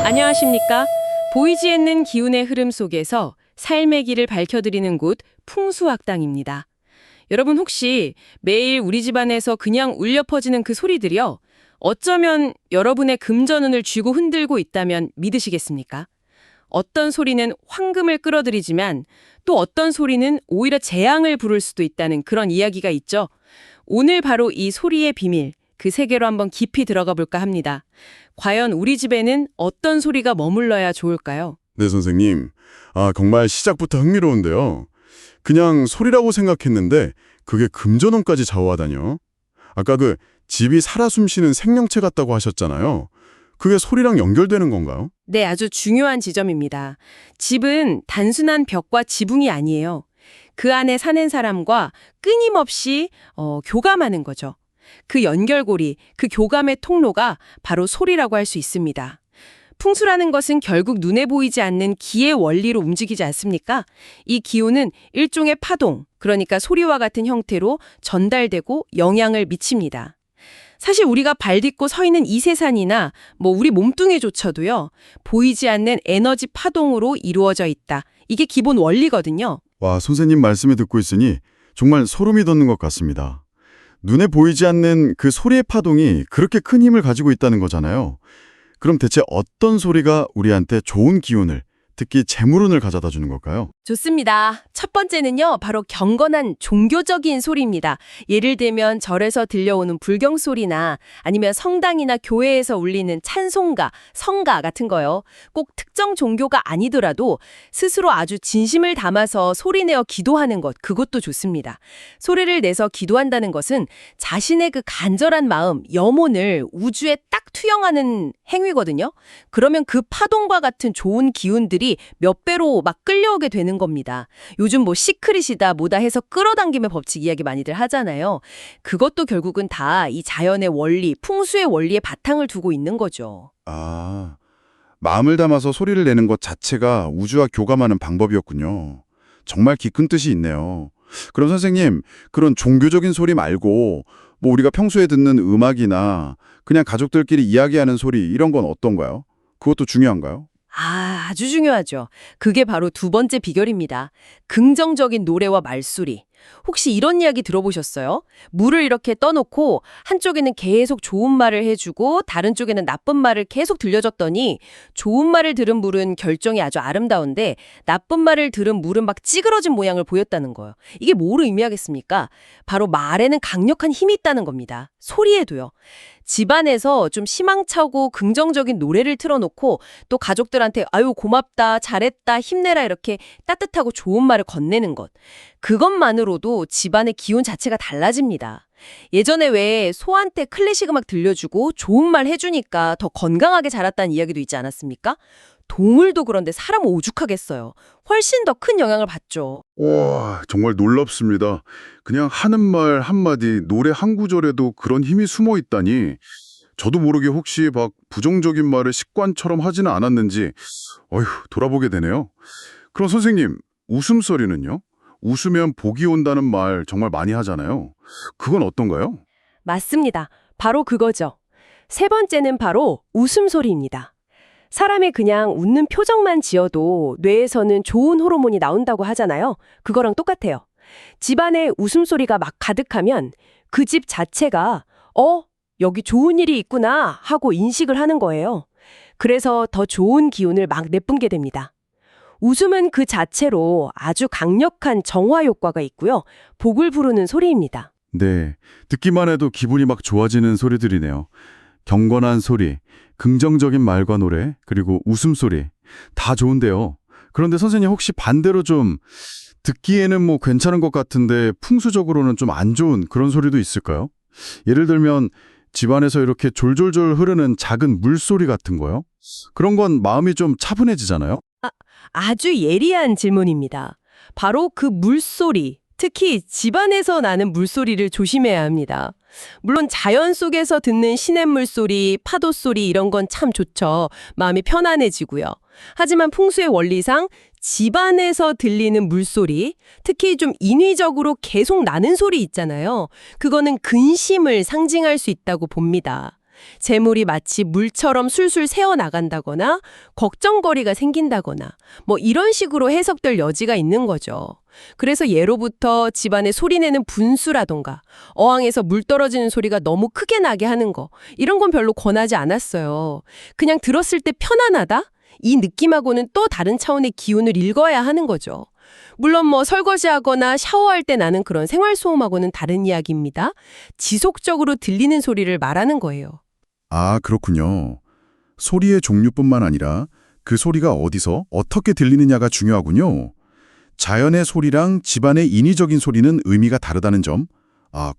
안녕하십니까? 보이지 않는 기운의 흐름 속에서 삶의 길을 밝혀드리는 곳 풍수학당입니다. 여러분 혹시 매일 우리 집안에서 그냥 울려 퍼지는 그 소리들이요? 어쩌면 여러분의 금전운을 쥐고 흔들고 있다면 믿으시겠습니까? 어떤 소리는 황금을 끌어들이지만 또 어떤 소리는 오히려 재앙을 부를 수도 있다는 그런 이야기가 있죠. 오늘 바로 이 소리의 비밀, 그 세계로 한번 깊이 들어가 볼까 합니다. 과연 우리 집에는 어떤 소리가 머물러야 좋을까요? 네, 선생님. 정말 시작부터 흥미로운데요. 그냥 소리라고 생각했는데 그게 금전운까지 좌우하다뇨. 아까 그 집이 살아 숨쉬는 생명체 같다고 하셨잖아요. 그게 소리랑 연결되는 건가요? 네, 아주 중요한 지점입니다. 집은 단순한 벽과 지붕이 아니에요. 그 안에 사는 사람과 끊임없이 교감하는 거죠. 그 연결고리, 그 교감의 통로가 바로 소리라고 할 수 있습니다. 풍수라는 것은 결국 눈에 보이지 않는 기의 원리로 움직이지 않습니까? 이 기호는 일종의 파동, 그러니까 소리와 같은 형태로 전달되고 영향을 미칩니다. 사실 우리가 발 딛고 서 있는 이 세상이나 우리 몸뚱이조차도요, 보이지 않는 에너지 파동으로 이루어져 있다. 이게 기본 원리거든요. 와, 선생님 말씀을 듣고 있으니 정말 소름이 돋는 것 같습니다. 눈에 보이지 않는 그 소리의 파동이 그렇게 큰 힘을 가지고 있다는 거잖아요. 그럼 대체 어떤 소리가 우리한테 좋은 기운을, 특히 재물운을 가져다 주는 걸까요? 좋습니다. 첫 번째는요, 바로 경건한 종교적인 소리입니다. 예를 들면 절에서 들려오는 불경 소리나 아니면 성당이나 교회에서 울리는 찬송가, 성가 같은 거요. 꼭 특정 종교가 아니더라도 스스로 아주 진심을 담아서 소리내어 기도하는 것, 그것도 좋습니다. 소리를 내서 기도한다는 것은 자신의 그 간절한 마음, 염원을 우주에 딱 투영하는 행위거든요. 그러면 그 파동과 같은 좋은 기운들이 몇 배로 막 끌려오게 되는 겁니다. 요즘 시크릿이다 뭐다 해서 끌어당김의 법칙 이야기 많이들 하잖아요. 그것도 결국은 다 이 자연의 원리, 풍수의 원리에 바탕을 두고 있는 거죠. 마음을 담아서 소리를 내는 것 자체가 우주와 교감하는 방법이었군요. 정말 깊은 뜻이 있네요. 그럼 선생님, 그런 종교적인 소리 말고 우리가 평소에 듣는 음악이나 그냥 가족들끼리 이야기하는 소리 이런 건 어떤가요? 그것도 중요한가요? 아주 중요하죠. 그게 바로 두 번째 비결입니다. 긍정적인 노래와 말소리. 혹시 이런 이야기 들어보셨어요? 물을 이렇게 떠놓고 한쪽에는 계속 좋은 말을 해주고 다른 쪽에는 나쁜 말을 계속 들려줬더니 좋은 말을 들은 물은 결정이 아주 아름다운데 나쁜 말을 들은 물은 막 찌그러진 모양을 보였다는 거예요. 이게 뭐를 의미하겠습니까? 바로 말에는 강력한 힘이 있다는 겁니다. 소리에도요. 집안에서 좀 희망차고 긍정적인 노래를 틀어놓고 또 가족들한테 아유 고맙다, 잘했다, 힘내라 이렇게 따뜻하고 좋은 말을 건네는 것. 그것만으로도 집안의 기운 자체가 달라집니다. 예전에 왜 소한테 클래식 음악 들려주고 좋은 말 해주니까 더 건강하게 자랐다는 이야기도 있지 않았습니까? 동물도 그런데 사람 오죽하겠어요. 훨씬 더 큰 영향을 받죠. 와, 정말 놀랍습니다. 그냥 하는 말 한마디, 노래 한 구절에도 그런 힘이 숨어 있다니. 저도 모르게 혹시 막 부정적인 말을 습관처럼 하지는 않았는지 돌아보게 되네요. 그럼 선생님, 웃음소리는요? 웃으면 복이 온다는 말 정말 많이 하잖아요. 그건 어떤가요? 맞습니다. 바로 그거죠. 세 번째는 바로 웃음소리입니다. 사람이 그냥 웃는 표정만 지어도 뇌에서는 좋은 호르몬이 나온다고 하잖아요. 그거랑 똑같아요. 집안에 웃음소리가 막 가득하면 그 집 자체가 여기 좋은 일이 있구나 하고 인식을 하는 거예요. 그래서 더 좋은 기운을 막 내뿜게 됩니다. 웃음은 그 자체로 아주 강력한 정화 효과가 있고요. 복을 부르는 소리입니다. 네, 듣기만 해도 기분이 막 좋아지는 소리들이네요. 경건한 소리, 긍정적인 말과 노래, 그리고 웃음소리 다 좋은데요. 그런데 선생님 혹시 반대로 좀 듣기에는 괜찮은 것 같은데 풍수적으로는 좀 안 좋은 그런 소리도 있을까요? 예를 들면 집안에서 이렇게 졸졸졸 흐르는 작은 물소리 같은 거요? 그런 건 마음이 좀 차분해지잖아요? 아주 예리한 질문입니다. 바로 그 물소리, 특히 집안에서 나는 물소리를 조심해야 합니다. 물론 자연 속에서 듣는 시냇물 소리, 파도 소리 이런 건 참 좋죠. 마음이 편안해지고요. 하지만 풍수의 원리상 집안에서 들리는 물소리, 특히 좀 인위적으로 계속 나는 소리 있잖아요. 그거는 근심을 상징할 수 있다고 봅니다. 재물이 마치 물처럼 술술 새어나간다거나 걱정거리가 생긴다거나 뭐 이런 식으로 해석될 여지가 있는 거죠. 그래서 예로부터 집안에 소리내는 분수라던가 어항에서 물 떨어지는 소리가 너무 크게 나게 하는 거 이런 건 별로 권하지 않았어요. 그냥 들었을 때 편안하다? 이 느낌하고는 또 다른 차원의 기운을 읽어야 하는 거죠. 물론 뭐 설거지하거나 샤워할 때 나는 그런 생활소음하고는 다른 이야기입니다. 지속적으로 들리는 소리를 말하는 거예요. 아, 그렇군요. 소리의 종류뿐만 아니라 그 소리가 어디서 어떻게 들리느냐가 중요하군요. 자연의 소리랑 집안의 인위적인 소리는 의미가 다르다는 점,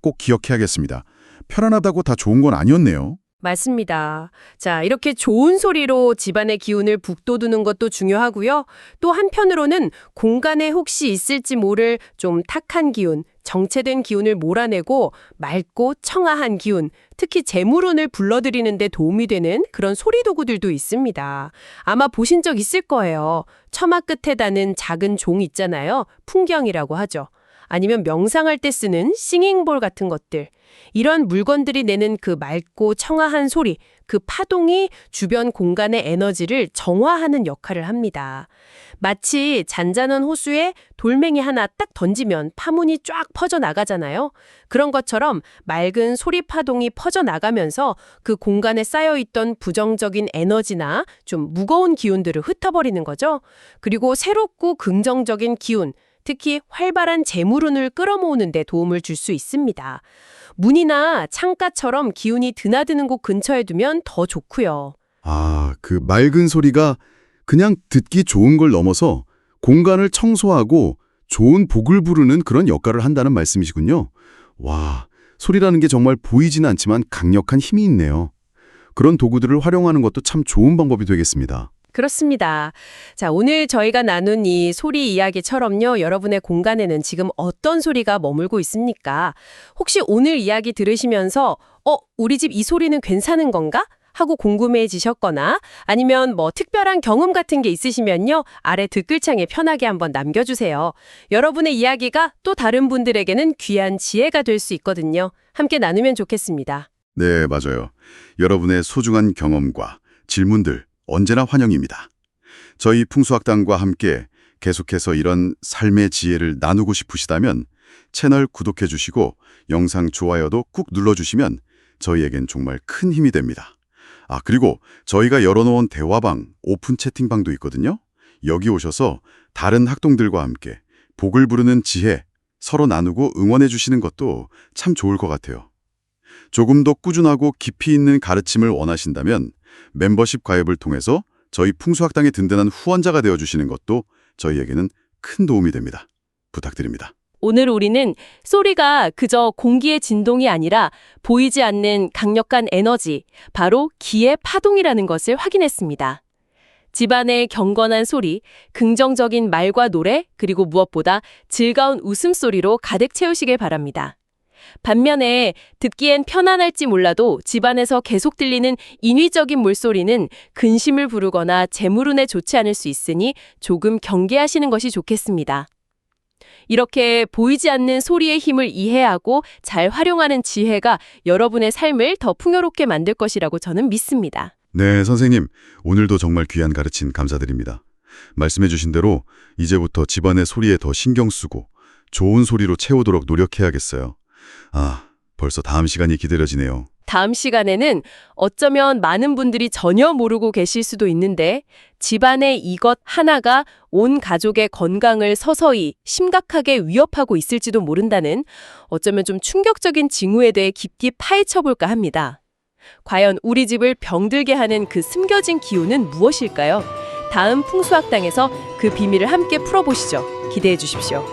꼭 기억해야겠습니다. 편안하다고 다 좋은 건 아니었네요. 맞습니다. 자, 이렇게 좋은 소리로 집안의 기운을 북돋우는 것도 중요하고요. 또 한편으로는 공간에 혹시 있을지 모를 좀 탁한 기운, 정체된 기운을 몰아내고 맑고 청아한 기운, 특히 재물운을 불러들이는 데 도움이 되는 그런 소리 도구들도 있습니다. 아마 보신 적 있을 거예요. 처마 끝에 다는 작은 종 있잖아요. 풍경이라고 하죠. 아니면 명상할 때 쓰는 싱잉볼 같은 것들. 이런 물건들이 내는 그 맑고 청아한 소리, 그 파동이 주변 공간의 에너지를 정화하는 역할을 합니다. 마치 잔잔한 호수에 돌멩이 하나 딱 던지면 파문이 쫙 퍼져나가잖아요. 그런 것처럼 맑은 소리 파동이 퍼져나가면서 그 공간에 쌓여있던 부정적인 에너지나 좀 무거운 기운들을 흩어버리는 거죠. 그리고 새롭고 긍정적인 기운, 특히 활발한 재물운을 끌어모으는 데 도움을 줄 수 있습니다. 문이나 창가처럼 기운이 드나드는 곳 근처에 두면 더 좋고요. 그 맑은 소리가 그냥 듣기 좋은 걸 넘어서 공간을 청소하고 좋은 복을 부르는 그런 역할을 한다는 말씀이시군요. 와, 소리라는 게 정말 보이지는 않지만 강력한 힘이 있네요. 그런 도구들을 활용하는 것도 참 좋은 방법이 되겠습니다. 그렇습니다. 자, 오늘 저희가 나눈 이 소리 이야기처럼요. 여러분의 공간에는 지금 어떤 소리가 머물고 있습니까? 혹시 오늘 이야기 들으시면서 우리 집 이 소리는 괜찮은 건가? 하고 궁금해지셨거나 아니면 뭐 특별한 경험 같은 게 있으시면요. 아래 댓글창에 편하게 한번 남겨주세요. 여러분의 이야기가 또 다른 분들에게는 귀한 지혜가 될 수 있거든요. 함께 나누면 좋겠습니다. 네, 맞아요. 여러분의 소중한 경험과 질문들 언제나 환영입니다. 저희 풍수학당과 함께 계속해서 이런 삶의 지혜를 나누고 싶으시다면 채널 구독해 주시고 영상 좋아요도 꾹 눌러주시면 저희에겐 정말 큰 힘이 됩니다. 그리고 저희가 열어놓은 대화방, 오픈 채팅방도 있거든요. 여기 오셔서 다른 학동들과 함께 복을 부르는 지혜 서로 나누고 응원해 주시는 것도 참 좋을 것 같아요. 조금 더 꾸준하고 깊이 있는 가르침을 원하신다면 멤버십 가입을 통해서 저희 풍수학당의 든든한 후원자가 되어주시는 것도 저희에게는 큰 도움이 됩니다. 부탁드립니다. 오늘 우리는 소리가 그저 공기의 진동이 아니라 보이지 않는 강력한 에너지, 바로 기의 파동이라는 것을 확인했습니다. 집안의 경건한 소리, 긍정적인 말과 노래, 그리고 무엇보다 즐거운 웃음소리로 가득 채우시길 바랍니다. 반면에 듣기엔 편안할지 몰라도 집안에서 계속 들리는 인위적인 물소리는 근심을 부르거나 재물운에 좋지 않을 수 있으니 조금 경계하시는 것이 좋겠습니다. 이렇게 보이지 않는 소리의 힘을 이해하고 잘 활용하는 지혜가 여러분의 삶을 더 풍요롭게 만들 것이라고 저는 믿습니다. 네, 선생님. 오늘도 정말 귀한 가르침 감사드립니다. 말씀해 주신 대로 이제부터 집안의 소리에 더 신경 쓰고 좋은 소리로 채우도록 노력해야겠어요. 벌써 다음 시간이 기다려지네요. 다음 시간에는 어쩌면 많은 분들이 전혀 모르고 계실 수도 있는데 집안의 이것 하나가 온 가족의 건강을 서서히 심각하게 위협하고 있을지도 모른다는 어쩌면 좀 충격적인 징후에 대해 깊이 파헤쳐볼까 합니다. 과연 우리 집을 병들게 하는 그 숨겨진 기운은 무엇일까요? 다음 풍수학당에서 그 비밀을 함께 풀어보시죠. 기대해 주십시오.